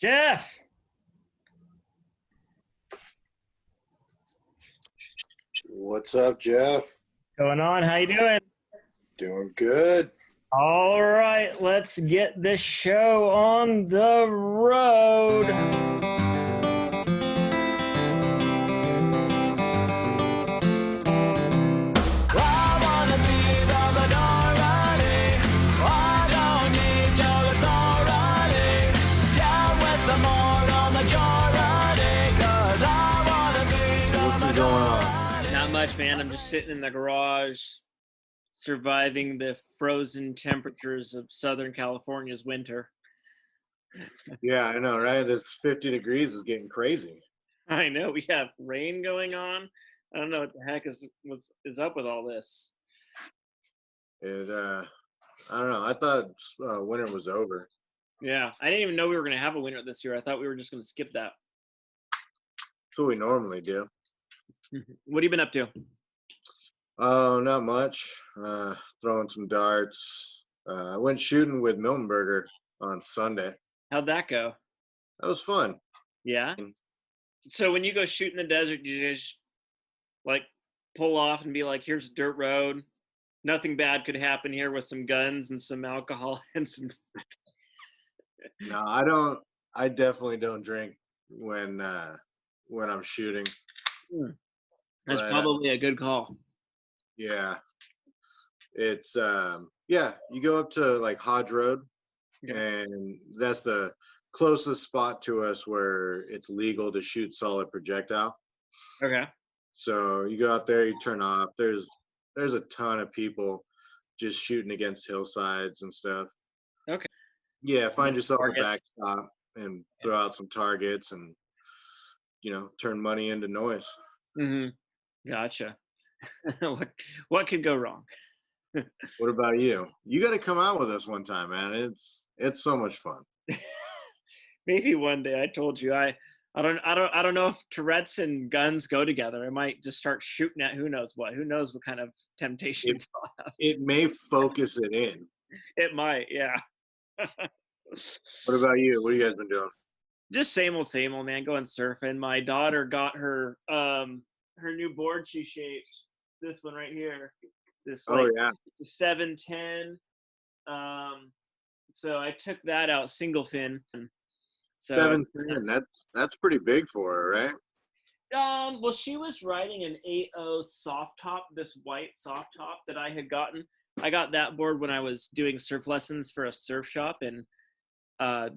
Geoff, What's up, Jeff? going on? How you doing? Doing good. All right, let's get this show on the road. What's going on? Not much, man. I'm just sitting in the garage, surviving the frozen temperatures of Southern California's winter. Yeah, I know, right? This 50 degrees is getting crazy. I know we have rain going on. I don't know what the heck is up with all this. It, I don't know. I thought winter was over. Yeah, I didn't even know we were going to have a winter this year. I thought we were just going to skip that. That's what we normally do. What have you been up to? Oh, not much. Throwing some darts. I went shooting with Miltonberger on Sunday. How'd that go? That was fun. Yeah. So when you go shoot in the desert, you just like pull off and be like, "Here's a dirt road. Nothing bad could happen here with some guns and some alcohol and some." No, I don't. I definitely don't drink when I'm shooting. That's But, probably a good call. Yeah. It's yeah, you go up to like Hodge Road, and that's the closest spot to us where it's legal to shoot solid projectile. Okay. So you go out there, you turn off. There's a ton of people just shooting against hillsides and stuff. Okay. Yeah, find yourself a Targets. backstop and throw out some targets and turn money into noise. Mm-hmm. Gotcha. what could go wrong? What about you? You got to come out with us one time, man. It's so much fun. Maybe one day. I told you I don't know if Tourette's and guns go together. I might just start shooting at who knows what. Who knows what kind of temptations I'll have. It may focus it in. It might, yeah. What about you? What have you guys been doing? Just same old, man. Going surfing. My daughter got her new board she shaped. This one right here. This Oh yeah, it's a 710. So I took that out single fin. So 710. That's pretty big for her, right? well, she was riding an 8.0 soft top, this white soft top that I had gotten. I got that board when I was doing surf lessons for a surf shop, and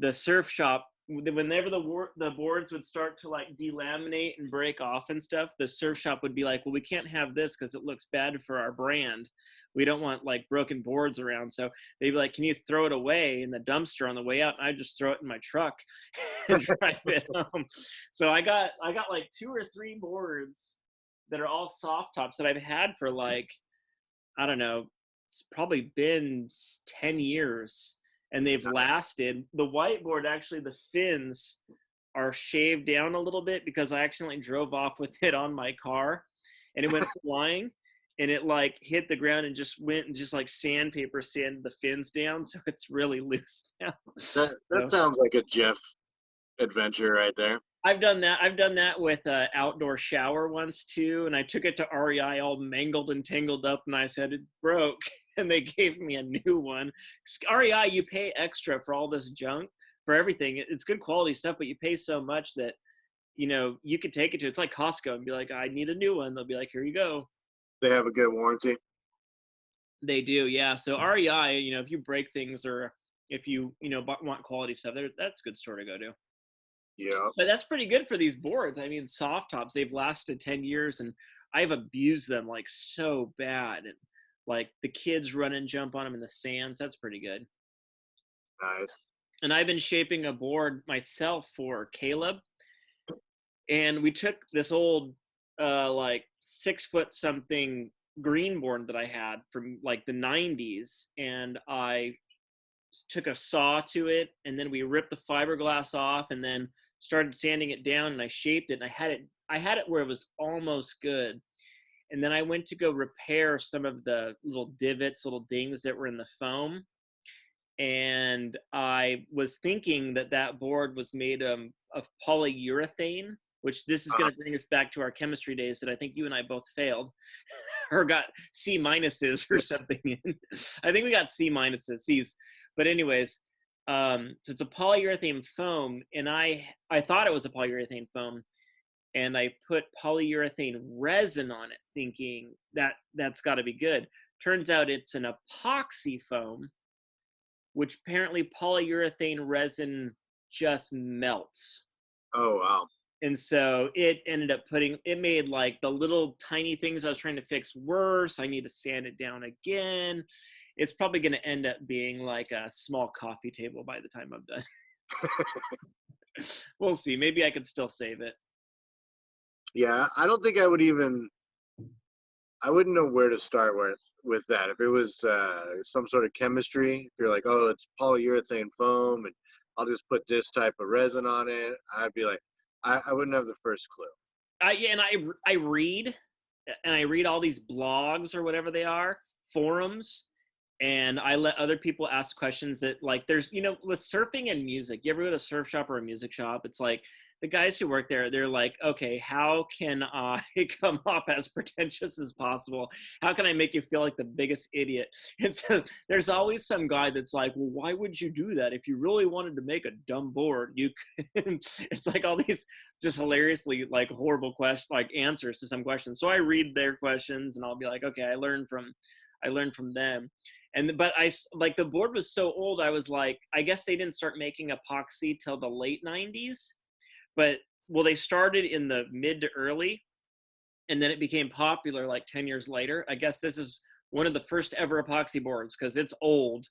the surf shop, whenever the boards would start to like delaminate and break off and stuff, the surf shop would be like, well, we can't have this because it looks bad for our brand. We don't want like broken boards around. So they'd be like, can you throw it away in the dumpster on the way out? And I just throw it in my truck and drive it home. So I got like 2 or 3 boards that are all soft tops that I've had for like, I don't know, it's probably been 10 years. And they've lasted. The whiteboard, actually, the fins are shaved down a little bit because I accidentally drove off with it on my car, and it went flying, and it like hit the ground and just went and just like sanded the fins down, so it's really loose now. That sounds like a Geoff adventure right there. I've done that. I've done that with an outdoor shower once too, and I took it to REI all mangled and tangled up, and I said it broke, and they gave me a new one. REI, you pay extra for all this junk, for everything. It's good quality stuff, but you pay so much that you could take it to. It's like Costco and be like, I need a new one. They'll be like, here you go. They have a good warranty. They do, yeah. So REI, if you break things or if you want quality stuff, that's a good store to go to. Yeah. But that's pretty good for these boards. I mean, soft tops, they've lasted 10 years, and I've abused them like so bad. And like the kids run and jump on them in the sands. That's pretty good. Nice. And I've been shaping a board myself for Caleb. And we took this old, like 6-foot something green board that I had from like the 90s. And I took a saw to it, and then we ripped the fiberglass off and then started sanding it down, and I shaped it, and I had it where it was almost good. And then I went to go repair some of the little divots, little dings that were in the foam. and I was thinking that board was made of polyurethane, which this is going to bring us back to our chemistry days that I think you and I both failed or got C minuses or something. I think we got C minuses, C's. But anyways, so it's a polyurethane foam, and I thought it was a polyurethane foam, and I put polyurethane resin on it, thinking that's got to be good. Turns out it's an epoxy foam, which apparently polyurethane resin just melts. Oh, wow. And so it ended up it made like the little tiny things I was trying to fix worse. I need to sand it down again. It's probably going to end up being like a small coffee table by the time I'm done. We'll see. Maybe I could still save it. Yeah, I don't think I wouldn't know where to start with that. If it was some sort of chemistry, if you're like, oh, it's polyurethane foam and I'll just put this type of resin on it, I'd be like, I wouldn't have the first clue. I read all these blogs or whatever they are, forums, and I let other people ask questions that, like, there's, with surfing and music, you ever go to a surf shop or a music shop? It's like the guys who work there, they're like, okay, how can I come off as pretentious as possible? How can I make you feel like the biggest idiot? And so there's always some guy that's like, well, why would you do that? If you really wanted to make a dumb board, you could. It's like all these just hilariously like horrible answers to some questions. So I read their questions and I'll be like, okay, I learned from them. But the board was so old, I was like, I guess they didn't start making epoxy till the late 90s. But they started in the mid to early, and then it became popular like 10 years later. I guess this is one of the first ever epoxy boards because it's old,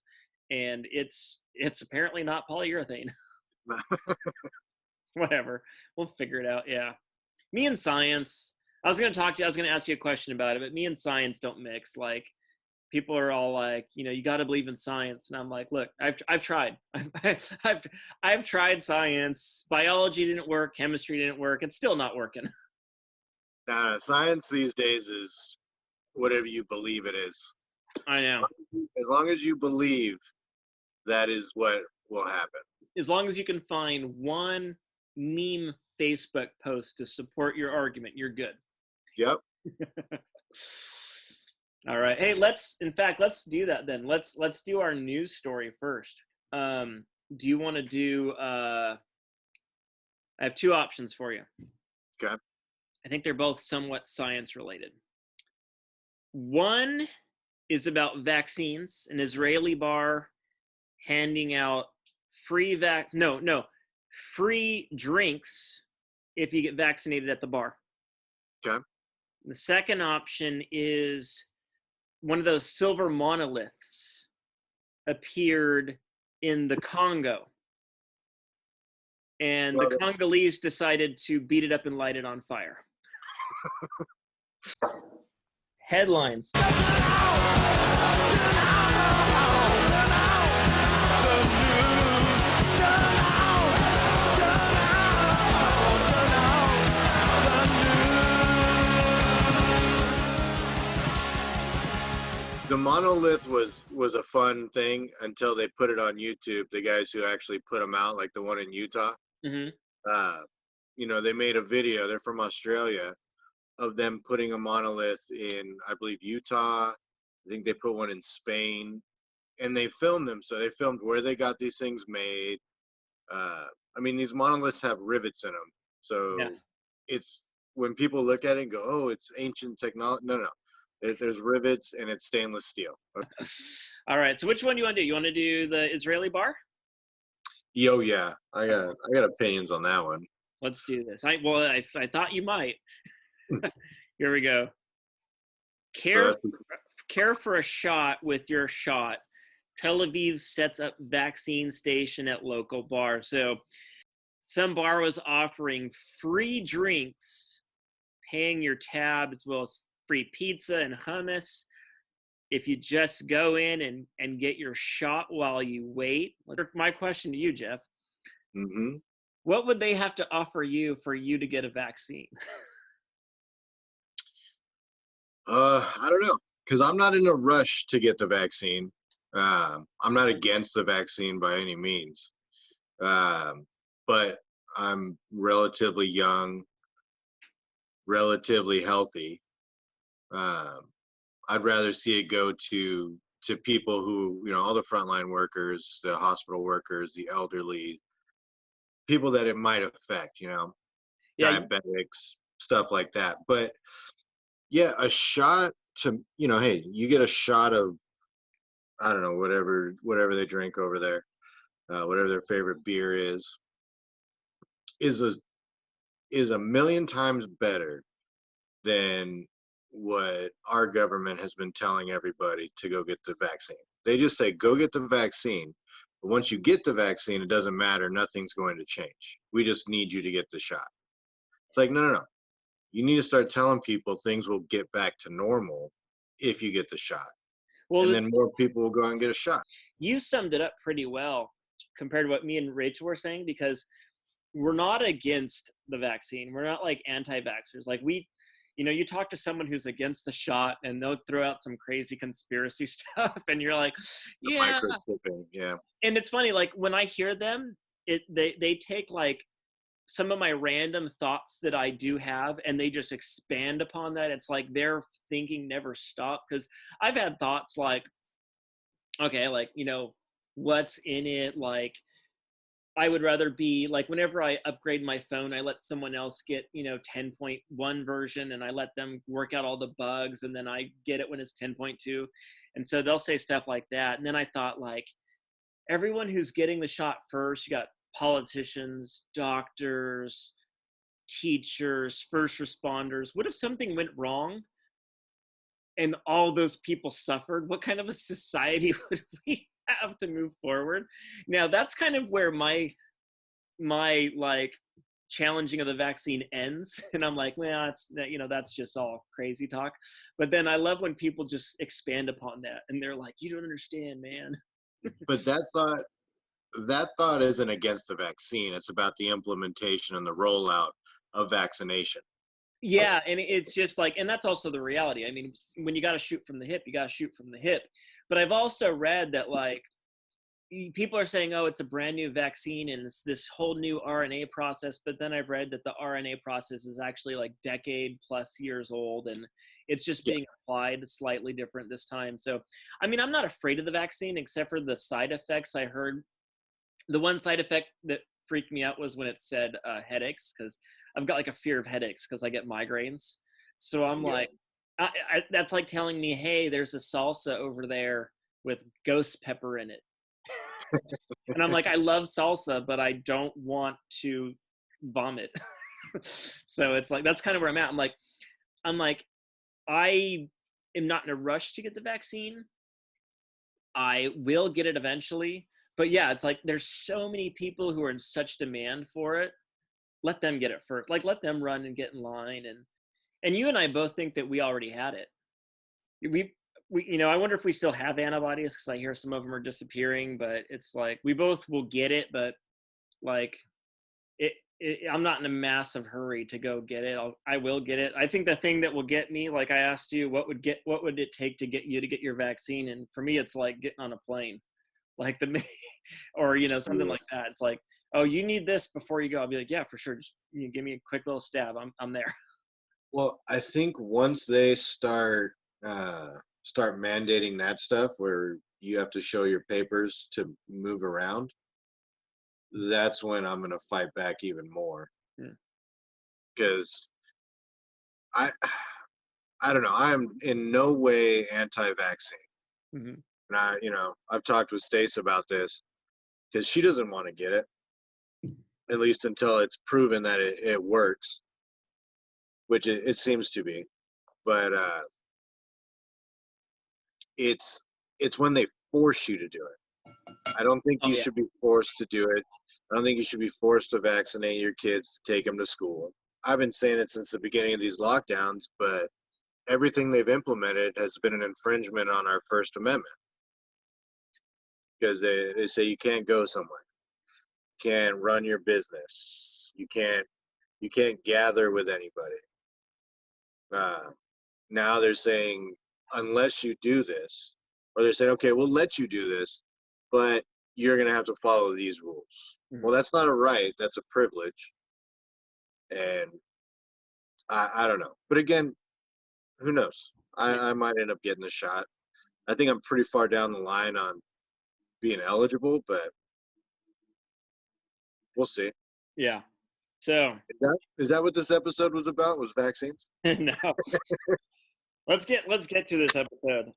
and it's apparently not polyurethane. Whatever, we'll figure it out. Yeah, me and science. I was going to ask you a question about it, but me and science don't mix. Like, people are all like, you got to believe in science, and I'm like, look, I've tried. I've tried science. Biology didn't work. Chemistry didn't work. It's still not working. Science these days is whatever you believe it is. I know. As long as you believe, that is what will happen. As long as you can find one meme Facebook post to support your argument, you're good. Yep. All right. Hey, let's do that then. Let's do our news story first. Do you want to do I have two options for you. Okay. I think they're both somewhat science related. One is about vaccines, an Israeli bar handing out free drinks if you get vaccinated at the bar. Okay. The second option is one of those silver monoliths appeared in the Congo. And the Congolese decided to beat it up and light it on fire. Headlines. The monolith was a fun thing until they put it on YouTube. The guys who actually put them out, like the one in Utah, they made a video. They're from Australia, of them putting a monolith in, I believe, Utah. I think they put one in Spain, and they filmed them. So they filmed where they got these things made. These monoliths have rivets in them. So it's, when people look at it and go, oh, it's ancient technology. No. There's rivets, and it's stainless steel. Okay. All right. So which one do you want to do? You want to do the Israeli bar? Yeah. I got opinions on that one. Let's do this. I thought you might. Here we go. Care for a shot with your shot. Tel Aviv sets up vaccine station at local bar. So some bar was offering free drinks, paying your tab, as well as free pizza and hummus if you just go in and get your shot while you wait. My question to you, Geoff. Mm-hmm. What would they have to offer you for you to get a vaccine? I don't know, because I'm not in a rush to get the vaccine. I'm not against the vaccine by any means, but I'm relatively young, relatively healthy. Um, I'd rather see it go to people who, all the frontline workers, the hospital workers, the elderly, people that it might affect, Yeah, diabetics, stuff like that. But yeah, a shot to, hey, you get a shot of, I don't know, whatever they drink over there, whatever their favorite beer is a is a million times better than what our government has been telling everybody to go get the vaccine. They just say, go get the vaccine. But once you get the vaccine, it doesn't matter. Nothing's going to change. We just need you to get the shot. It's like, no, no, no. You need to start telling people things will get back to normal if you get the shot. well, And then more people will go out and get a shot. you summed it up pretty well compared to what me and Rachel were saying, because we're not against the vaccine. We're not like anti-vaxxers. Like you talk to someone who's against the shot and they'll throw out some crazy conspiracy stuff and you're like, The yeah. microchipping, yeah. And it's funny, like when I hear them, they take like some of my random thoughts that I do have and they just expand upon that. It's like their thinking never stopped, because I've had thoughts like, okay, like, what's in it? Like, I would rather be like, whenever I upgrade my phone, I let someone else get, 10.1 version and I let them work out all the bugs and then I get it when it's 10.2. And so they'll say stuff like that. And then I thought, like, everyone who's getting the shot first, you got politicians, doctors, teachers, first responders. What if something went wrong and all those people suffered? What kind of a society would we have to move forward? Now that's kind of where my like challenging of the vaccine ends, and I'm like, well, that's just all crazy talk. But then I love when people just expand upon that and they're like, you don't understand, man. But that thought isn't against the vaccine. It's about the implementation and the rollout of vaccination. Yeah, and it's just like, and that's also the reality. I mean, when you got to shoot from the hip, you got to shoot from the hip. But I've also read that, like, people are saying, oh, it's a brand new vaccine and it's this whole new RNA process. But then I've read that the RNA process is actually like decade plus years old and it's just Yeah. being applied slightly different this time. So, I mean, I'm not afraid of the vaccine except for the side effects. I heard the one side effect that freaked me out was when it said headaches, because I've got like a fear of headaches because I get migraines. So I'm Yeah. like, that's like telling me, hey, there's a salsa over there with ghost pepper in it. And I'm like, I love salsa, but I don't want to vomit. So it's like, that's kind of where I'm at. I'm like, I am not in a rush to get the vaccine. I will get it eventually. But yeah, it's like there's so many people who are in such demand for it. Let them get it first. Like, let them run and get in line. And you and I both think that we already had it. We I wonder if we still have antibodies, because I hear some of them are disappearing. But it's like we both will get it, but like I'm not in a massive hurry to go get it. I will get it. I think the thing that will get me, like I asked you, what would it take to get you to get your vaccine? And for me, it's like getting on a plane, like or something like that. It's like, oh, you need this before you go. I'll be like, yeah, for sure. Just give me a quick little stab. I'm there. Well, I think once they start mandating that stuff where you have to show your papers to move around, that's when I'm gonna fight back even more. Hmm. Because I I don't know, I am in no way anti-vaccine. Mm-hmm. And I've talked with Stace about this because she doesn't want to get it, at least until it's proven that it works, which it seems to be. But it's when they force you to do it. I don't think Oh you yeah. should be forced to do it. I don't think you should be forced to vaccinate your kids to take them to school. I've been saying it since the beginning of these lockdowns, but everything they've implemented has been an infringement on our First Amendment, because they say you can't go somewhere, you can't run your business, you can't gather with anybody. Uh, Now they're saying, unless you do this, or they're saying, okay, we'll let you do this, but you're going to have to follow these rules. Mhm. Well, that's not a right. That's a privilege. And I don't know. But again, who knows? I might end up getting the shot. I think I'm pretty far down the line on being eligible, but we'll see. Yeah. So Is that what this episode was about? Was vaccines? no. Let's get to this episode.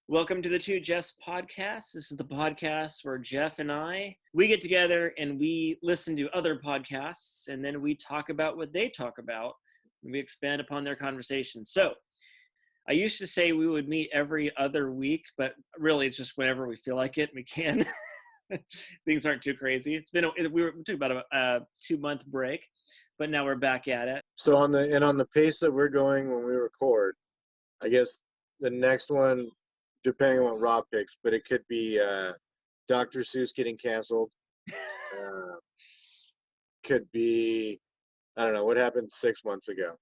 Welcome to the Two Jeffs podcast. This is the podcast where Geoff and we get together and we listen to other podcasts, and then we talk about what they talk about, and we expand upon their conversation. So I used to say we would meet every other week, but really it's just whenever we feel like it, we can. Things aren't too crazy. We took about a 2-month break, but now we're back at it. So on the pace that we're going when we record, I guess the next one, depending on what Rob picks, but it could be Dr. Seuss getting canceled. Could be, I don't know, what happened 6 months ago.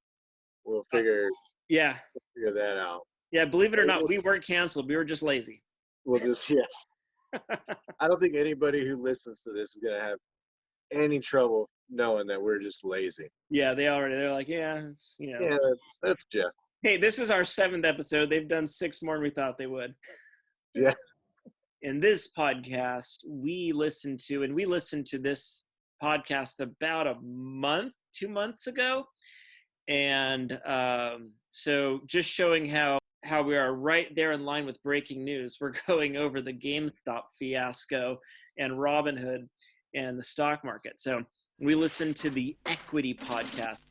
We'll figure that out. Yeah, believe it or not, we weren't canceled. We were just lazy. We'll just, yes. I don't think anybody who listens to this is going to have any trouble knowing that we're just lazy. Yeah, they're like, yeah, Yeah, that's Geoff. Hey, this is our 7th episode. They've done 6 more than we thought they would. Yeah. In this podcast, we listened to this podcast about 2 months ago. And so just showing how we are right there in line with breaking news. We're going over the GameStop fiasco and Robinhood and the stock market. So we listened to the Equity podcast.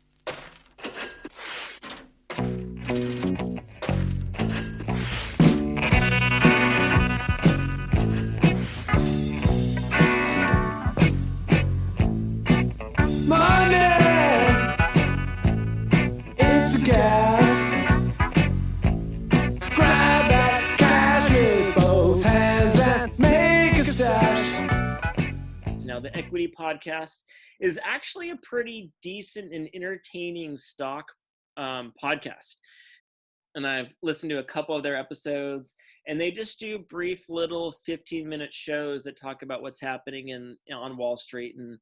Now, the Equity podcast is actually a pretty decent and entertaining stock podcast. And I've listened to a couple of their episodes, and they just do brief little 15-minute shows that talk about what's happening on Wall Street and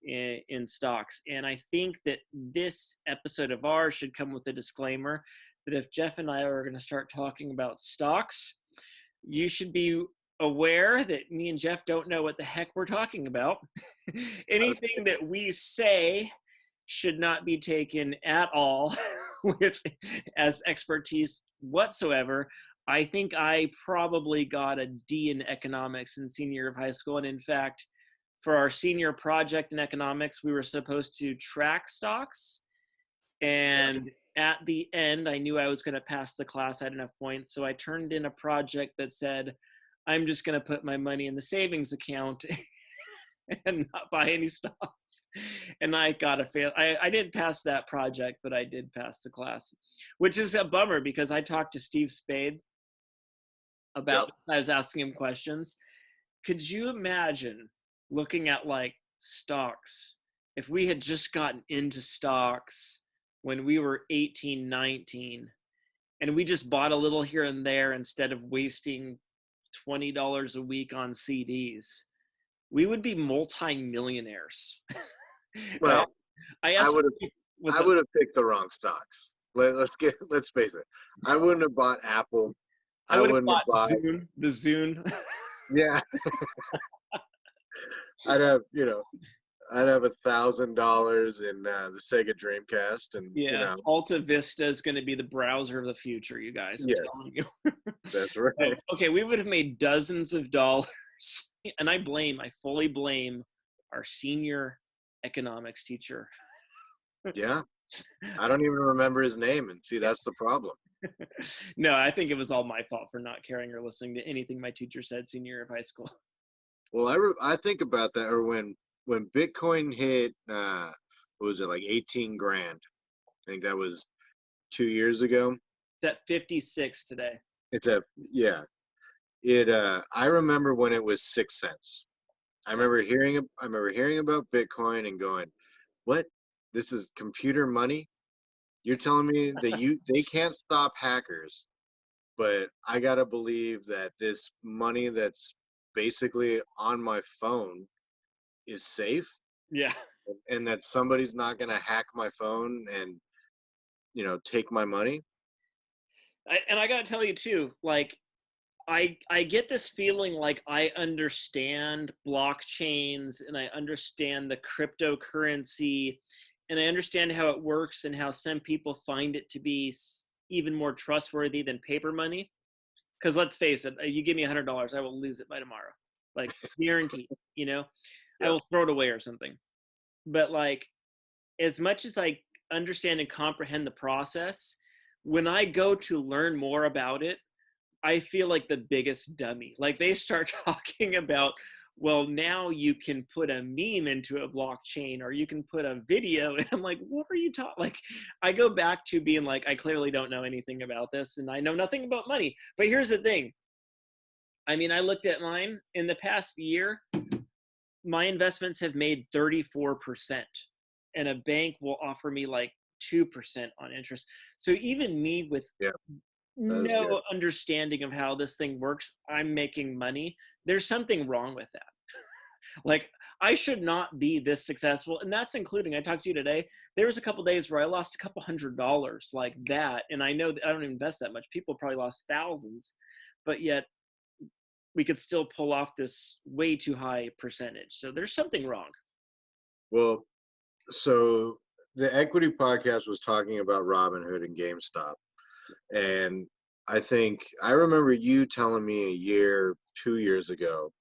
in stocks. And I think that this episode of ours should come with a disclaimer that if Geoff and I are going to start talking about stocks, you should be aware that me and Geoff don't know what the heck we're talking about. Anything that we say should not be taken at all as expertise whatsoever. I think I probably got a D in economics in senior year of high school. And in fact, for our senior project in economics, we were supposed to track stocks. And at the end, I knew I was going to pass the class. I had enough points. So I turned in a project that said, I'm just going to put my money in the savings account and not buy any stocks. And I got a fail. I didn't pass that project, but I did pass the class, which is a bummer because I talked to Steve Spade about, I was asking him questions. Could you imagine looking at like stocks, if we had just gotten into stocks when we were 18, 19, and we just bought a little here and there instead of wasting $20 a week on CDs, we would be multi-millionaires. Well, I would have picked the wrong stocks. Let's face it. I wouldn't have bought Apple. I would have bought Zune, the Zune. Yeah. I'd have $1,000 in the Sega Dreamcast, and Alta Vista is going to be the browser of the future, you guys. I'm telling you. That's right. Okay, we would have made dozens of dollars, and I fully blame our senior economics teacher. Yeah, I don't even remember his name, and see, that's the problem. No, I think it was all my fault for not caring or listening to anything my teacher said senior year of high school. Well, I think about that, or when Bitcoin hit, what was it, like 18 grand? I think that was 2 years ago. It's at 56 today. I remember when it was 6 cents. I remember hearing about Bitcoin and going, what? This is computer money? You're telling me that they can't stop hackers, but I gotta believe that this money that's basically on my phone is safe, Yeah. and that somebody's not gonna hack my phone and take my money. And I gotta tell you too, like I get this feeling like I understand blockchains and I understand the cryptocurrency and I understand how it works and how some people find it to be even more trustworthy than paper money. Because let's face it, you give me $100, I will lose it by tomorrow, like guaranteed. You know, I Yeah. will throw it away or something. But like, as much as I understand and comprehend the process, when I go to learn more about it, I feel like the biggest dummy. Like they start talking about, well, now you can put a meme into a blockchain or you can put a video. And I'm like, what are you talking? Like, I go back to being like, I clearly don't know anything about this and I know nothing about money. But here's the thing. I mean, I looked at mine in the past year, my investments have made 34%, and a bank will offer me like 2% on interest. So even me with Yeah, that is good. no understanding of how this thing works, I'm making money. There's something wrong with that. Like I should not be this successful, and that's including. I talked to you today. There was a couple days where I lost a couple $100 like that, and I know that I don't invest that much. People probably lost thousands, but yet we could still pull off this way too high percentage. So there's something wrong. Well, so the equity podcast was talking about Robinhood and GameStop, and I remember you telling me a year, 2 years ago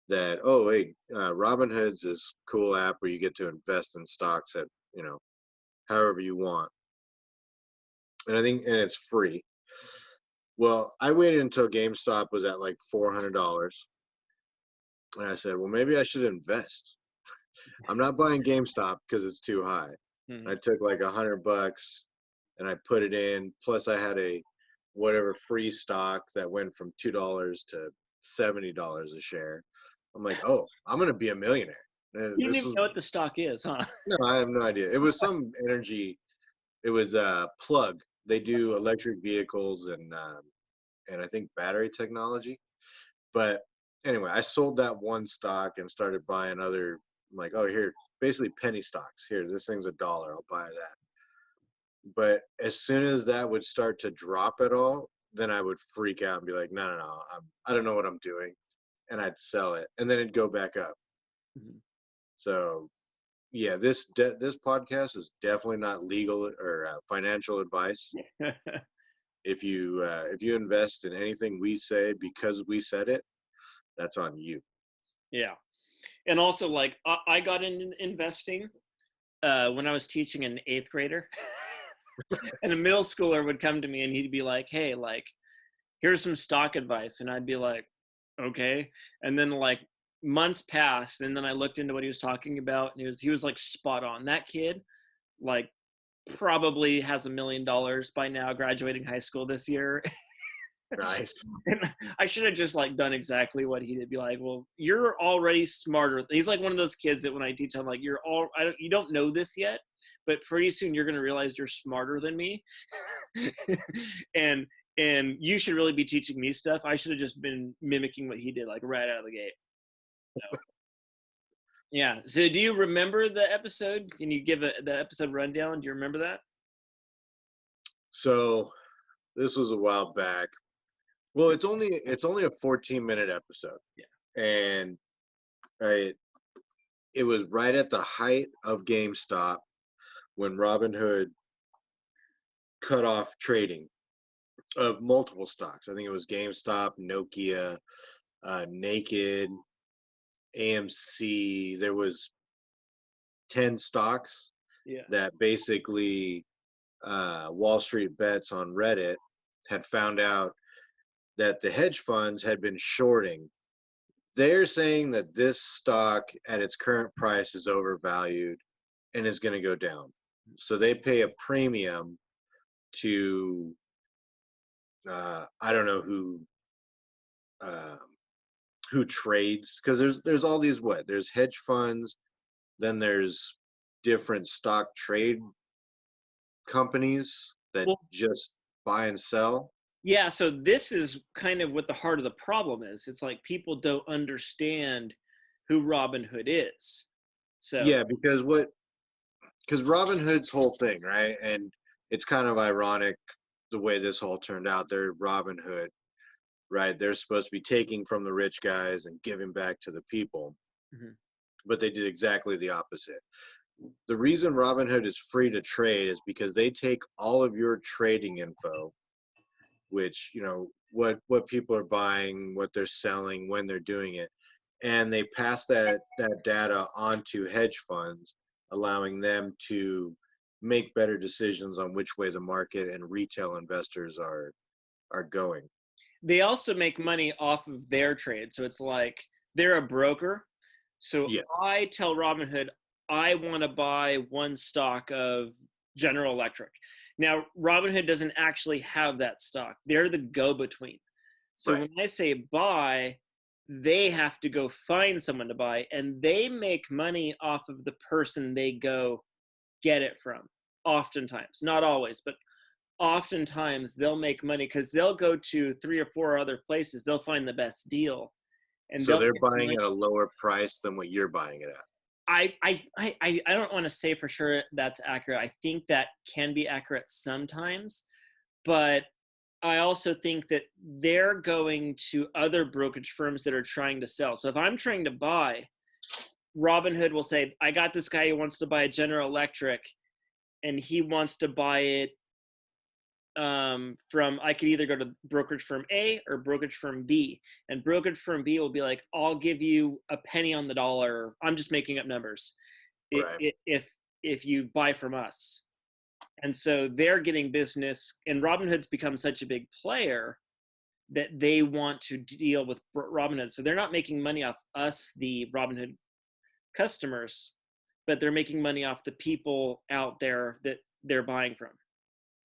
that, oh, hey, Robinhood's this cool app where you get to invest in stocks at however you want, and it's free. Well, I waited until GameStop was at like $400, and I said, well, maybe I should invest. I'm not buying GameStop because it's too high. Mhm. I took like $100 and I put it in. Plus, I had a whatever free stock that went from $2 to $70 a share. I'm like, oh, I'm gonna be a millionaire. You don't This even was know what the stock is, huh? No, I have no idea. It was some energy. It was a plug. They do electric vehicles and I think battery technology. But anyway, I sold that one stock and started buying other. I'm like, oh, here, basically penny stocks. Here, this thing's $1. I'll buy that. But as soon as that would start to drop at all, then I would freak out and be like, no, no, no, I don't know what I'm doing, and I'd sell it, and then it'd go back up. Mhm. So yeah, this podcast is definitely not legal or financial advice. If you invest in anything we say because we said it, that's on you. Yeah. And also, like, I got into investing when I was teaching an eighth grader. And a middle schooler would come to me and he'd be like, hey, like, here's some stock advice. And I'd be like, okay. And then, like, months passed. And then I looked into what he was talking about. And he was like spot on. That kid, like, probably has $1 million by now, graduating high school this year. Nice. And I should have just like done exactly what he did. Be like, well, you're already smarter. He's like one of those kids that when I teach, I'm like, you don't know this yet, but pretty soon you're gonna realize you're smarter than me, and you should really be teaching me stuff. I should have just been mimicking what he did, like right out of the gate. So yeah. So do you remember the episode? Can you give the episode rundown? Do you remember that? So this was a while back. Well, it's only a 14-minute episode, and I it was right at the height of GameStop when Robinhood cut off trading of multiple stocks. I think it was GameStop, Nokia, Naked, AMC. There was 10 stocks Yeah. that basically Wall Street Bets on Reddit had found out that the hedge funds had been shorting. They're saying that this stock at its current price is overvalued and is going to go down. So they pay a premium to I don't know um, who trades, because there's all these, there's hedge funds, then there's different stock trade companies that Well, just buy and sell. Yeah, so this is kind of what the heart of the problem is. It's like people don't understand who Robinhood is. So Yeah, because Robinhood's whole thing, right? And it's kind of ironic the way this all turned out. They're Robinhood, right? They're supposed to be taking from the rich guys and giving back to the people, mhm. but they did exactly the opposite. The reason Robinhood is free to trade is because they take all of your trading info, which, what people are buying, what they're selling, when they're doing it, and they pass that data onto hedge funds, allowing them to make better decisions on which way the market and retail investors are going. They also make money off of their trade. So it's like they're a broker. So Yes, I tell Robinhood, I want to buy one stock of General Electric. Now, Robinhood doesn't actually have that stock. They're the go between. So right. when I say buy, they have to go find someone to buy, and they make money off of the person they go get it from. Oftentimes, not always, but oftentimes they'll make money because they'll go to 3 or 4 other places. They'll find the best deal, and So they'll they're make buying money. at a lower price than what you're buying it at. I don't want to say for sure that's accurate. I think that can be accurate sometimes, but I also think that they're going to other brokerage firms that are trying to sell. So if I'm trying to buy, Robinhood will say, I got this guy who wants to buy a General Electric, and he wants to buy it from, I could either go to brokerage firm A or brokerage firm B, and brokerage firm B will be like, I'll give you a penny on the dollar. I'm just making up numbers. Right. If you buy from us. And so they're getting business, and Robinhood's become such a big player that they want to deal with Robinhood. So they're not making money off us, the Robinhood customers, but they're making money off the people out there that they're buying from.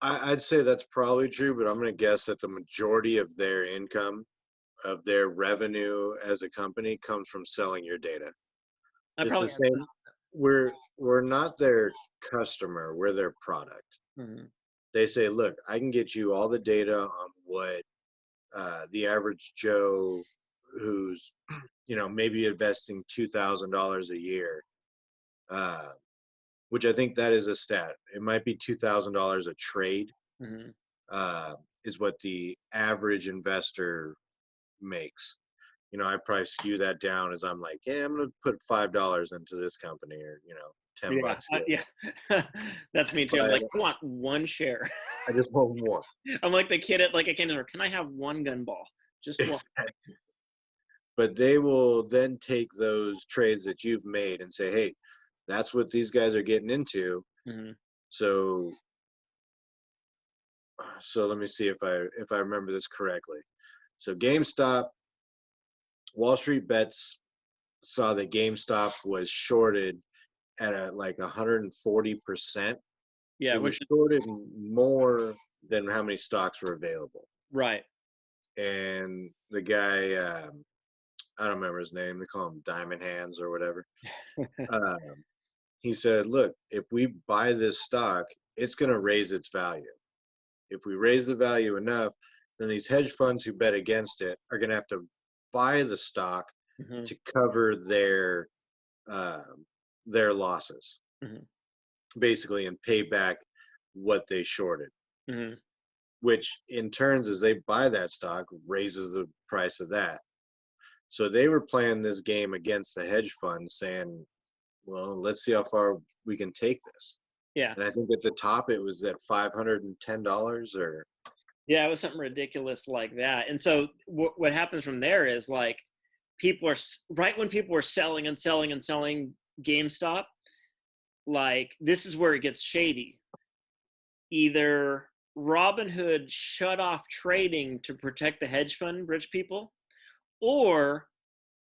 I'd say that's probably true, but I'm going to guess that the majority of their income, of their revenue as a company, comes from selling your data. I It's the probably have same. We're not their customer. We're their product. that. Mhm. They say, look, I can get you all the data on what the average Joe, who's maybe investing $2,000 a year, uh, which I think that is a stat. It might be $2,000 a trade, Mhm. uh, is what the average investor makes. I probably skew that down as I'm like, yeah, I'm gonna put $5 into this company, or ten Yeah, bucks here. yeah. That's me too. I'm But like, I want one share. I just want one. I'm like the kid at like a candy store. Can I have one gun ball? Just one. Exactly. But they will then take those trades that you've made and say, hey, that's what these guys are getting into. Mhm. So so let me see if I remember this correctly. So GameStop, Wall Street Bets saw that GameStop was shorted at like 140%. Yeah, It which was is shorted more than how many stocks were available. right. And the guy, I don't remember his name. They call him Diamond Hands or whatever. Um, he said, "Look, if we buy this stock, it's going to raise its value. If we raise the value enough, then these hedge funds who bet against it are going to have to buy the stock Mhm. to cover um, their losses, Mhm. basically, and pay back what they shorted." Mhm. Which in turns, as they buy that stock, raises the price of that. So they were playing this game against the hedge fund, saying, well, let's see how far we can take this. Yeah. And I think at the top it was at $510 or Yeah, it was something ridiculous like that. And so what happens from there is like people are right when people were selling and selling and selling GameStop, like this is where it gets shady. Either Robinhood shut off trading to protect the hedge fund rich people, or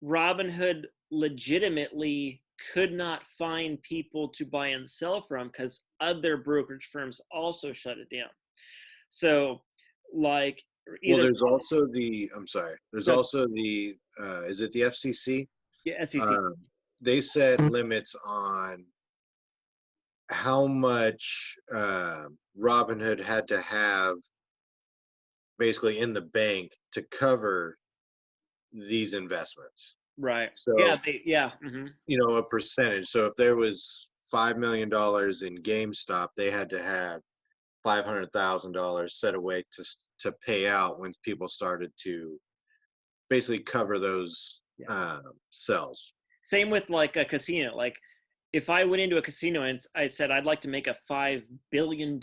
Robinhood legitimately could not find people to buy and sell from because other brokerage firms also shut it down. So, like, well, either there's also I'm sorry, there's no, also is it the FCC? yeah, SEC. Um, they set limits on how much Robinhood had to have basically in the bank to cover these investments. Right. Yeah. So, a percentage. So if there was $5 million in GameStop, they had to have $500,000 set away to pay out when people started to basically cover those sells. Same with like a casino. Like if I went into a casino and I said I'd like to make a $5 billion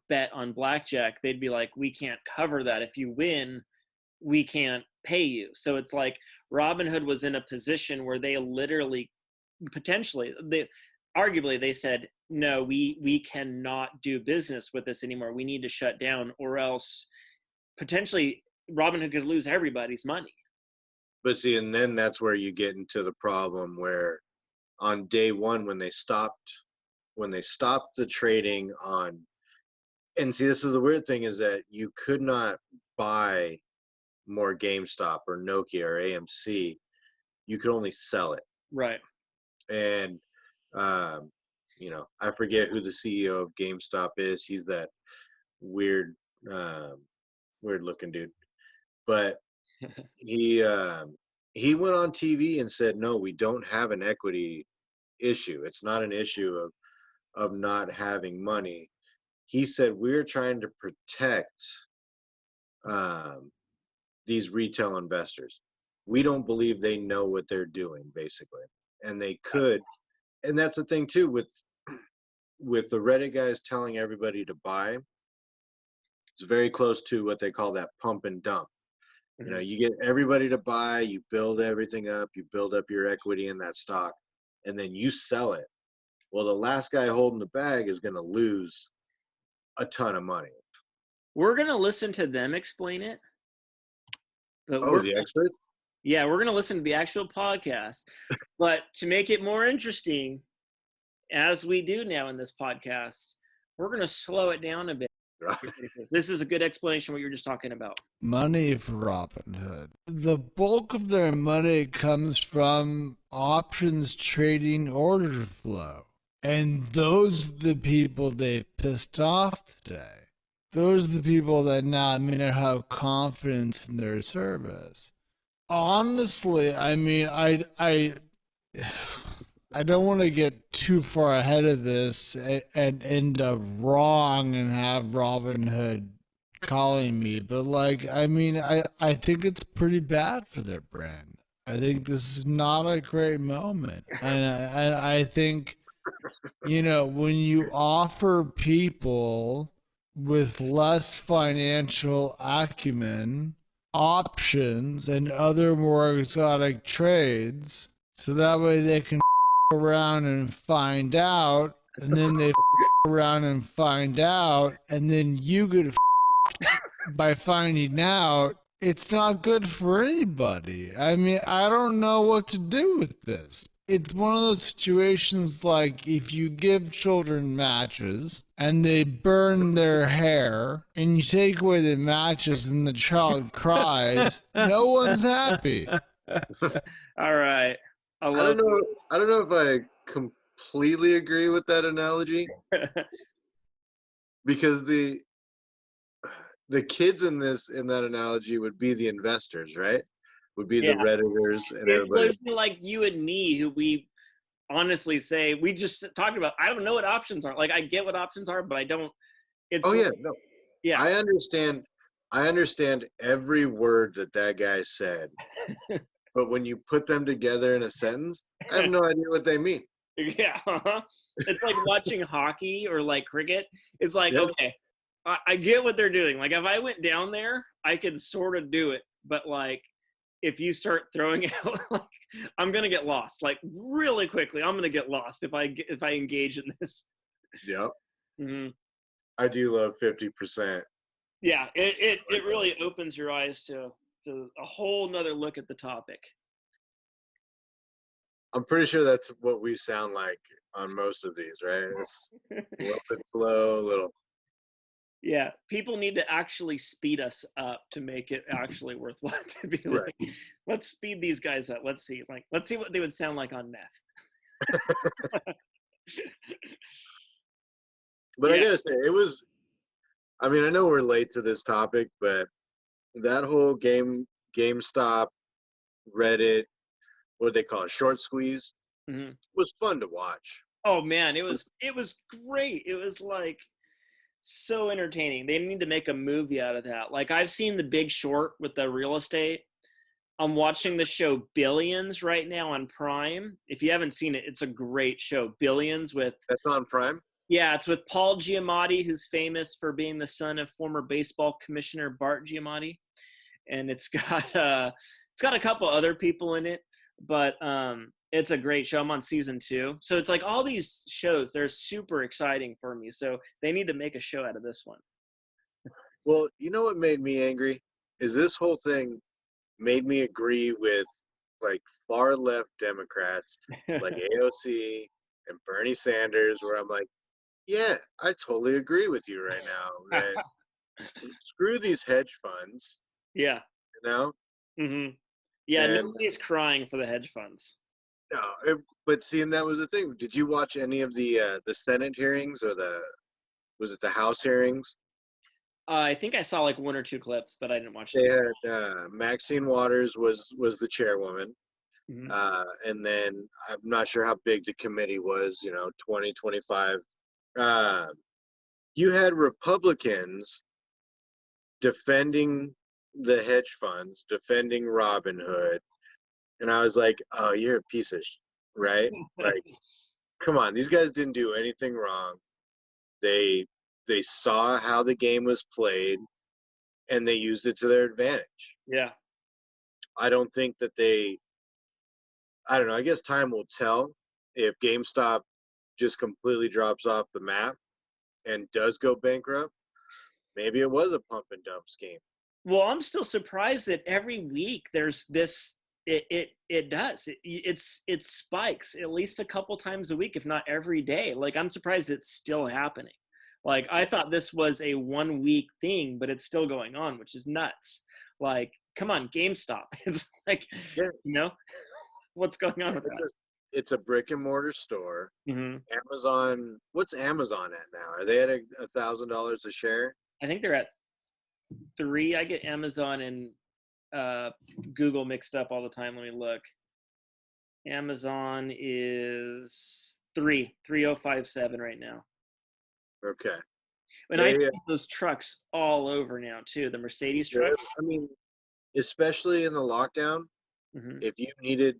bet on blackjack, they'd be like, we can't cover that. If you win, we can't pay you. So it's like Robinhood was in a position where they literally, potentially, arguably they said, no, we cannot do business with this anymore. We need to shut down, or else potentially Robinhood could lose everybody's money. But see, and then that's where you get into the problem where on day one when they stopped the trading on, and see, this is the weird thing, is that you could not buy more GameStop or Nokia or AMC. You could only sell it. Right. And I forget who the CEO of GameStop is. He's that weird looking dude. But he went on TV and said, no, we don't have an equity issue. It's not an issue of not having money. He said, we're trying to protect these retail investors. We don't believe they know what they're doing, basically. And they could. And that's the thing too, with the Reddit guys telling everybody to buy, it's very close to what they call that pump and dump. You get everybody to buy, you build everything up, you build up your equity in that stock, and then you sell it. Well, the last guy holding the bag is going to lose a ton of money. We're going to listen to them explain it. But the experts? Yeah, we're going to listen to the actual podcast. But to make it more interesting, as we do now in this podcast, we're going to slow it down a bit. This is a good explanation of what you're just talking about. Money for Robinhood. The bulk of their money comes from options trading order flow. And those are the people they pissed off today. Those are the people that now may not have confidence in their service. Honestly, I mean, I don't want to get too far ahead of this and end up wrong and have Robinhood calling me, but I think it's pretty bad for their brand. I think this is not a great moment, and I think, when you offer people with less financial acumen options and other more exotic trades, so that way they can around and find out, and then they around and find out, and then you get by finding out, it's not good for anybody. I mean, I don't know what to do with this. It's one of those situations like if you give children matches and they burn their hair and you take away the matches and the child cries, no one's happy. All right. I don't know if I completely agree with that analogy because the kids in that analogy would be the investors, right? Would be the Redditors and everybody. It would be like you and me, who we honestly say, we just talked about, I don't know what options are. Like, I get what options are, but I don't. Yeah. I understand every word that guy said, but when you put them together in a sentence, I have no idea what they mean. Yeah. It's like watching hockey or like cricket. It's like, okay, I get what they're doing. Like, if I went down there, I could sort of do it, but like, if you start throwing out, like, I'm gonna get lost. Like, really quickly, I'm gonna get lost if I engage in this. Yep. Mm-hmm. I do love 50%. Yeah, it really opens your eyes to a whole nother look at the topic. I'm pretty sure that's what we sound like on most of these, right? It's a little bit slow, a little. Yeah, people need to actually speed us up to make it actually worthwhile to be like, let's speed these guys up. Let's see what they would sound like on meth. But I gotta say, it was, I mean, I know we're late to this topic, but that whole GameStop, Reddit, what they call it, short squeeze, Hmm. was fun to watch. Oh man, it was great. It was like so entertaining. They need to make a movie out of that. Like I've seen The Big Short with the real estate. I'm watching the show Billions right now on Prime. If you haven't seen it, it's a great show. Billions with That's on Prime. yeah, it's with Paul Giamatti, who's famous for being the son of former baseball commissioner Bart Giamatti, and it's got a couple other people in it, but it's a great show. I'm on season 2, so it's like all these shows, they're super exciting for me. So they need to make a show out of this one. Well, you know what made me angry is this whole thing made me agree with like far left Democrats like AOC and Bernie Sanders, where I'm like, yeah, I totally agree with you right now. Right? Screw these hedge funds, Yeah. you know? Hmm. Yeah, And nobody's crying for the hedge funds. no, but seeing that was the thing. Did you watch any of the Senate hearings or was it the House hearings? I think I saw like 1 or 2 clips, but I didn't watch They them. had Maxine Waters was the chairwoman. Hmm. And then I'm not sure how big the committee was, 20, 25. Uh, you had Republicans defending the hedge funds, defending Robinhood. And I was like, oh, you're a piece of right? Like, come on, these guys didn't do anything wrong. They they saw how the game was played and they used it to their advantage. Yeah. I don't think that I don't know, I guess time will tell if GameStop just completely drops off the map and does go bankrupt. Maybe it was a pump and dump scheme. Well, I'm still surprised that every week there's this. It does. It spikes at least a couple times a week, if not every day. Like I'm surprised it's still happening. Like I thought this was a 1 week thing, but it's still going on, which is nuts. Like, come on, GameStop. It's like, Yeah, what's going on with it's that? it's a brick and mortar store. Hmm. Amazon, what's Amazon at now? Are they at $1,000 a share? I think they're at 3. I get Amazon and Google mixed up all the time. Let me look. Amazon is 3057 right now. Okay. And I see those trucks all over now too. The Mercedes trucks. I mean, especially in the lockdown, Hmm. if you needed,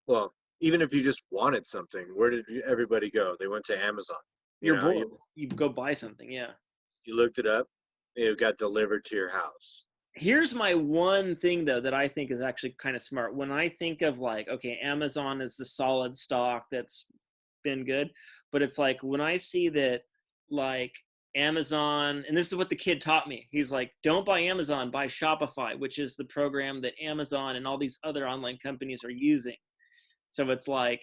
well, even if you just wanted something, where did everybody go? They went to Amazon. You're bored. You go buy something. Yeah. You looked it up, it got delivered to your house. Here's my one thing though that I think is actually kind of smart. When I think of like, okay, Amazon is the solid stock that's been good, but it's like when I see that like Amazon, and this is what the kid taught me. He's like, don't buy Amazon, buy Shopify, which is the program that Amazon and all these other online companies are using. So it's like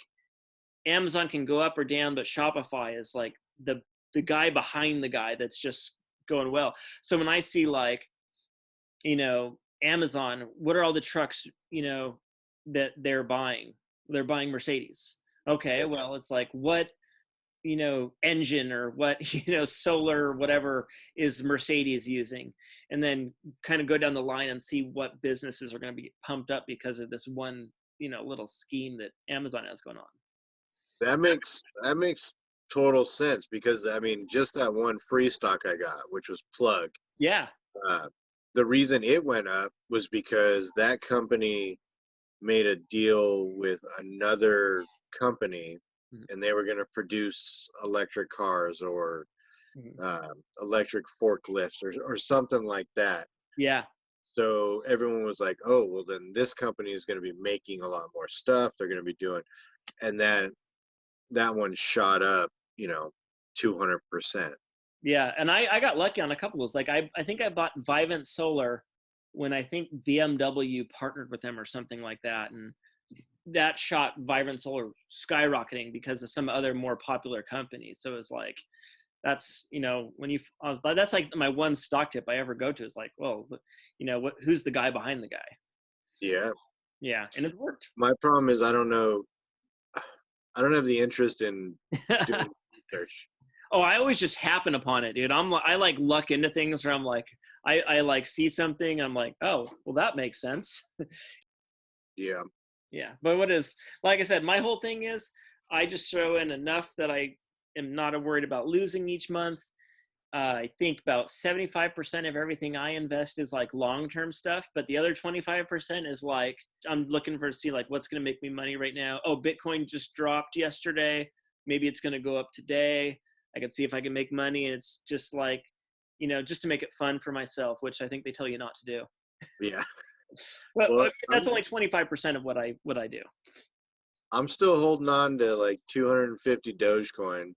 Amazon can go up or down, but Shopify is like the guy behind the guy that's just going well. So when I see like, Amazon, what are all the trucks, that they're buying? They're buying Mercedes. Okay, well, it's like what, engine or what, solar, whatever is Mercedes using. And then kind of go down the line and see what businesses are going to be pumped up because of this one, little scheme that Amazon has going on. That makes total sense because I mean, just that one free stock I got, which was Plug. Yeah. Uh, the reason it went up was because that company made a deal with another company, and they were going to produce electric cars or electric forklifts or something like that. Yeah. So everyone was like, "Oh, well, then this company is going to be making a lot more stuff. They're going to be doing," and then that one shot up, 200%. Yeah, and I got lucky on a couple of those. Like I think I bought Vivint Solar when I think BMW partnered with them or something like that, and that shot Vivint Solar skyrocketing because of some other more popular companies. So it was like that's that's like my one stock tip I ever go to is like, well, who's the guy behind the guy? Yeah. Yeah, and it worked. My problem is I don't know. I don't have the interest in doing research. Oh, I always just happen upon it, dude. I like luck into things where I'm like, I like see something, I'm like, oh, well, that makes sense. Yeah. Yeah, but like I said, my whole thing is I just throw in enough that I am not worried about losing each month. I think about 75% of everything I invest is like long-term stuff, but the other 25% is like I'm looking for to see like what's going to make me money right now. Oh, Bitcoin just dropped yesterday. Maybe it's going to go up today. I can see if I can make money, and it's just like, just to make it fun for myself, which I think they tell you not to do. Yeah. But Well, that's only 25% of what I do. I'm still holding on to like 250 Dogecoin.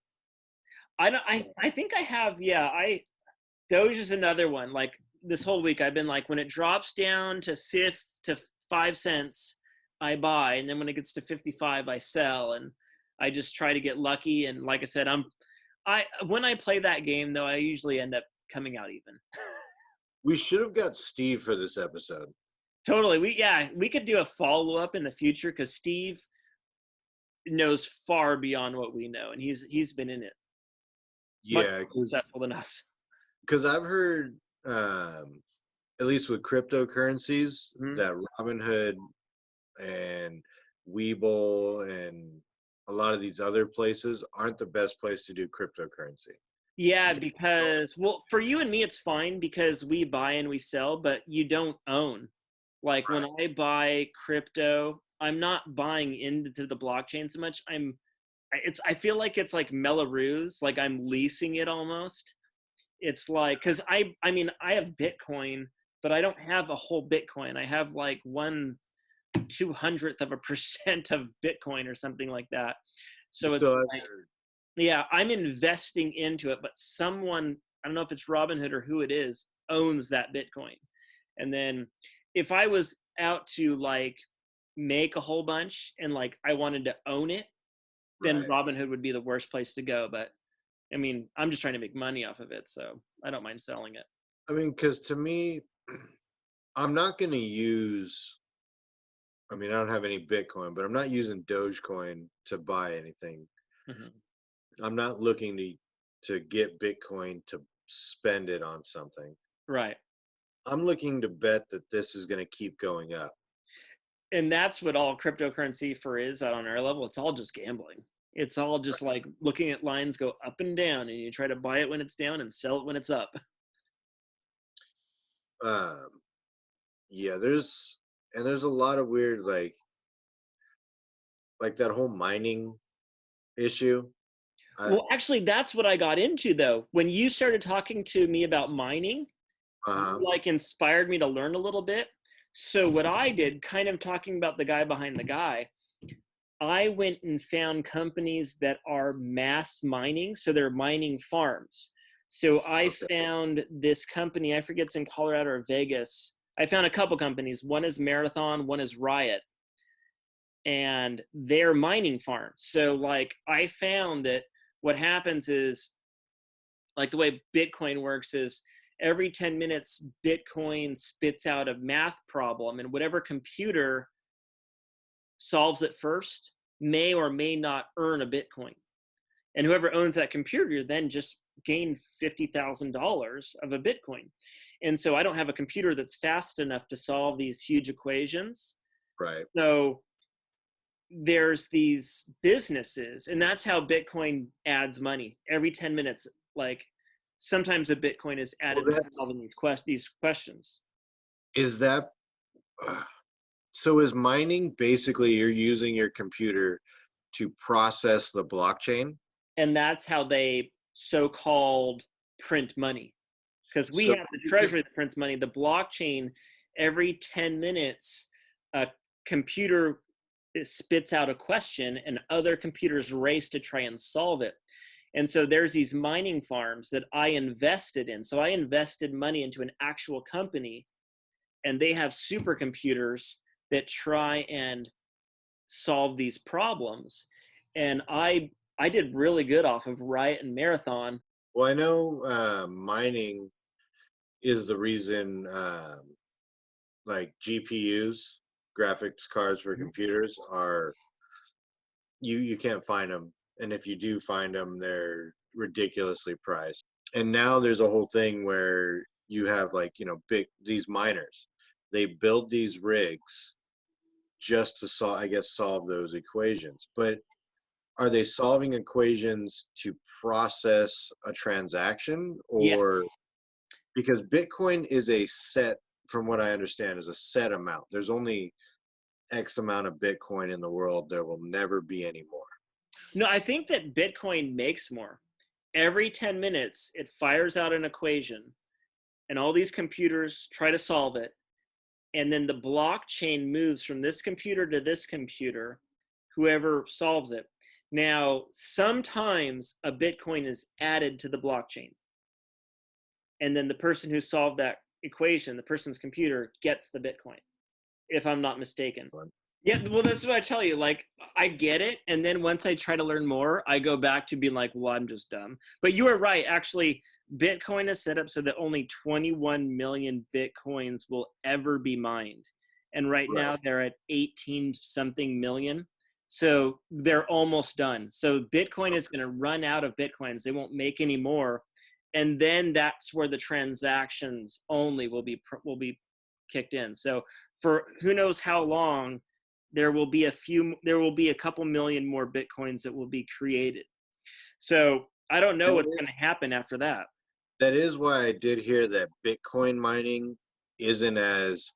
I think I have, yeah. Doge is another one. Like this whole week, I've been like, when it drops down to 5 cents, I buy, and then when it gets to 55, I sell, and I just try to get lucky. And like I said, when I play that game though, I usually end up coming out even. We should have got Steve for this episode. Totally. We could do a follow up in the future because Steve knows far beyond what we know, and he's been in it. Yeah, much more successful than us. Because I've heard, at least with cryptocurrencies, that Robinhood and Webull and a lot of these other places aren't the best place to do cryptocurrency. Yeah, because, well, for you and me, it's fine because we buy and we sell, but you don't own. Like when I buy crypto, I'm not buying into the blockchain so much. I feel like it's like Mellaroo's, like I'm leasing it almost. It's like, because I mean, I have Bitcoin, but I don't have a whole Bitcoin. I have like 1/200th of a percent of Bitcoin or something like that. So it's like, yeah, I'm investing into it, but someone, I don't know if it's Robinhood or who it is, owns that Bitcoin. And then if I was out to like make a whole bunch and like I wanted to own it, then Robinhood would be the worst place to go. But I mean, I'm just trying to make money off of it, so I don't mind selling it. I mean, because to me, I'm not going to use, I mean, I don't have any Bitcoin, but I'm not using Dogecoin to buy anything. I'm not looking to get Bitcoin to spend it on something. Right. I'm looking to bet that this is going to keep going up. And that's what all cryptocurrency is on our level. It's all just gambling. It's all just like looking at lines go up and down, and you try to buy it when it's down and sell it when it's up. Yeah, there's a lot of weird like that whole mining issue. Well, actually, that's what I got into though. When you started talking to me about mining, like inspired me to learn a little bit. So what I did, kind of talking about the guy behind the guy, I went and found companies that are mass mining. So they're mining farms. So I found this company, I forget it's in Colorado or Vegas. I found a couple companies. One is Marathon, one is Riot. And they're mining farms. So like I found that what happens is, like the way Bitcoin works is every 10 minutes, Bitcoin spits out a math problem, and whatever computer solves it first may or may not earn a Bitcoin. And whoever owns that computer then just gained $50,000 of a Bitcoin. And so I don't have a computer that's fast enough to solve these huge equations. Right. So there's these businesses, and that's how Bitcoin adds money every 10 minutes. Like sometimes a Bitcoin is added to solving these questions. Is that so? Is mining basically you're using your computer to process the blockchain? And that's how they so-called print money. Because we have the treasury that prints money. The blockchain, every 10 minutes, a computer spits out a question and other computers race to try and solve it. And so there's these mining farms that I invested in. So I invested money into an actual company, and they have supercomputers that try and solve these problems. And I did really good off of Riot and Marathon. Well, I know mining is the reason like GPUs, graphics cards for computers, are you can't find them, and if you do find them, they're ridiculously priced. And now there's a whole thing where you have like, these miners, they build these rigs just to solve those equations. But are they solving equations to process a transaction, or because Bitcoin is a set, from what I understand, is a set amount. There's only X amount of Bitcoin in the world. There will never be any more. No, I think that Bitcoin makes more. Every 10 minutes, it fires out an equation, and all these computers try to solve it. And then the blockchain moves from this computer to this computer, whoever solves it. Now, sometimes a Bitcoin is added to the blockchain. And then the person who solved that equation, the person's computer, gets the Bitcoin, if I'm not mistaken. Yeah, well, that's what I tell you. Like, I get it. And then once I try to learn more, I go back to being like, well, I'm just dumb. But you are right. Actually, Bitcoin is set up so that only 21 million Bitcoins will ever be mined. And right now they're at 18 something million. So they're almost done. So Bitcoin is going to run out of Bitcoins. They won't make any more. And then that's where the transactions only will be kicked in. So for who knows how long, there will be a couple million more Bitcoins that will be created. So I don't know what's going to happen after that. That is why I did hear that Bitcoin mining isn't as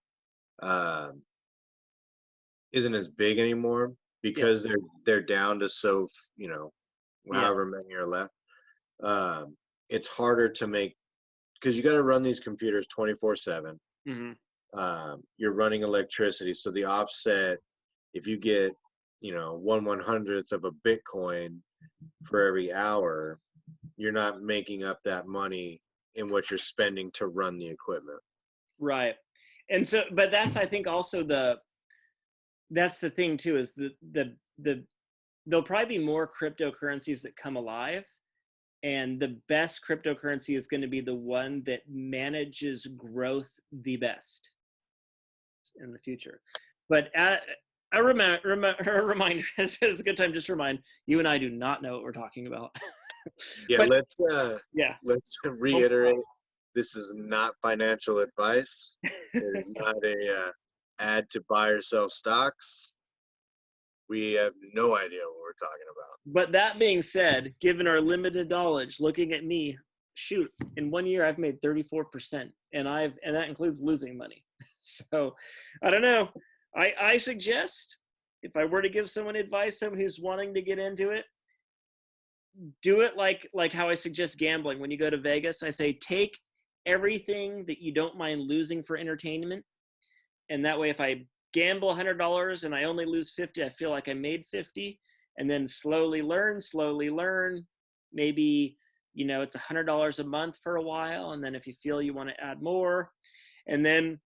big anymore, because they're down to however many are left. It's harder to make, because you got to run these computers 24/7. Mm-hmm. You're running electricity, so the offset, if you get 1/100th of a Bitcoin for every hour, you're not making up that money in what you're spending to run the equipment. Right. And so, but that's, I think, also that's the thing too, is there'll probably be more cryptocurrencies that come alive, and the best cryptocurrency is going to be the one that manages growth the best in the future. But a reminder, this is a good time just to remind you and I do not know what we're talking about. Yeah, but, let's reiterate, this is not financial advice. It is not a ad to buy or sell stocks. We have no idea what we're talking about. But that being said, given our limited knowledge, looking at me, shoot, in 1 year I've made 34%, and that includes losing money. So I don't know. I suggest, if I were to give someone advice, someone who's wanting to get into it, do it like how I suggest gambling. When you go to Vegas, I say take everything that you don't mind losing for entertainment, and that way if I gamble $100 and I only lose 50, I feel like I made 50. And then slowly learn. Maybe it's $100 a month for a while, and then if you feel you want to add more, and then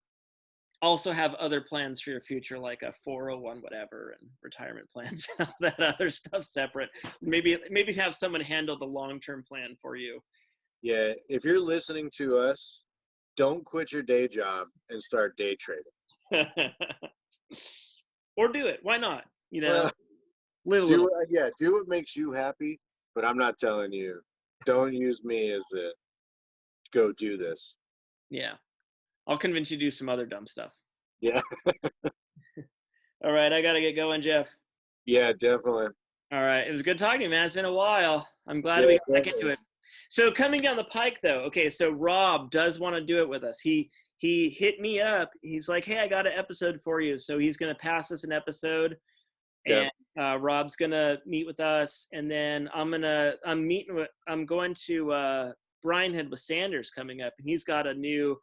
also have other plans for your future, like a 401 whatever, and retirement plans, and all that other stuff separate. Maybe have someone handle the long-term plan for you. Yeah, if you're listening to us, don't quit your day job and start day trading. Or do it. Why not? Live a little. Do what makes you happy, but I'm not telling you. Don't use me as go do this. Yeah. I'll convince you to do some other dumb stuff. Yeah. All right, I got to get going, Geoff. Yeah, definitely. All right. It was good talking to you, man. It's been a while. I'm glad we got into it. So coming down the pike, though, okay, so Rob does want to do it with us. He hit me up. He's like, hey, I got an episode for you. So he's going to pass us an episode. Yeah. And Rob's going to meet with us. And then I'm going to Brian Head with Sanders coming up. And he's got a new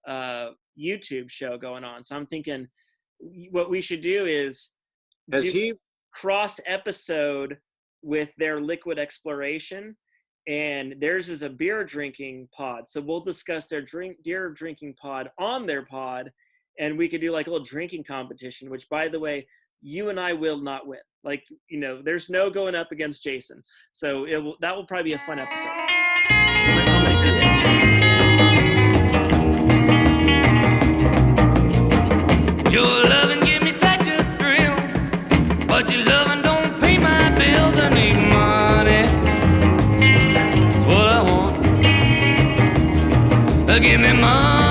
YouTube show going on. So I'm thinking what we should do is cross episode with their liquid exploration, and theirs is a beer drinking pod. So we'll discuss their beer drinking pod on their pod, and we could do like a little drinking competition, which, by the way, you and I will not win. Like, there's no going up against Jason. So that will probably be a fun episode. I'll make it. Your loving give me such a thrill, but your loving don't pay my bills. I need money, that's what I want. Give me money.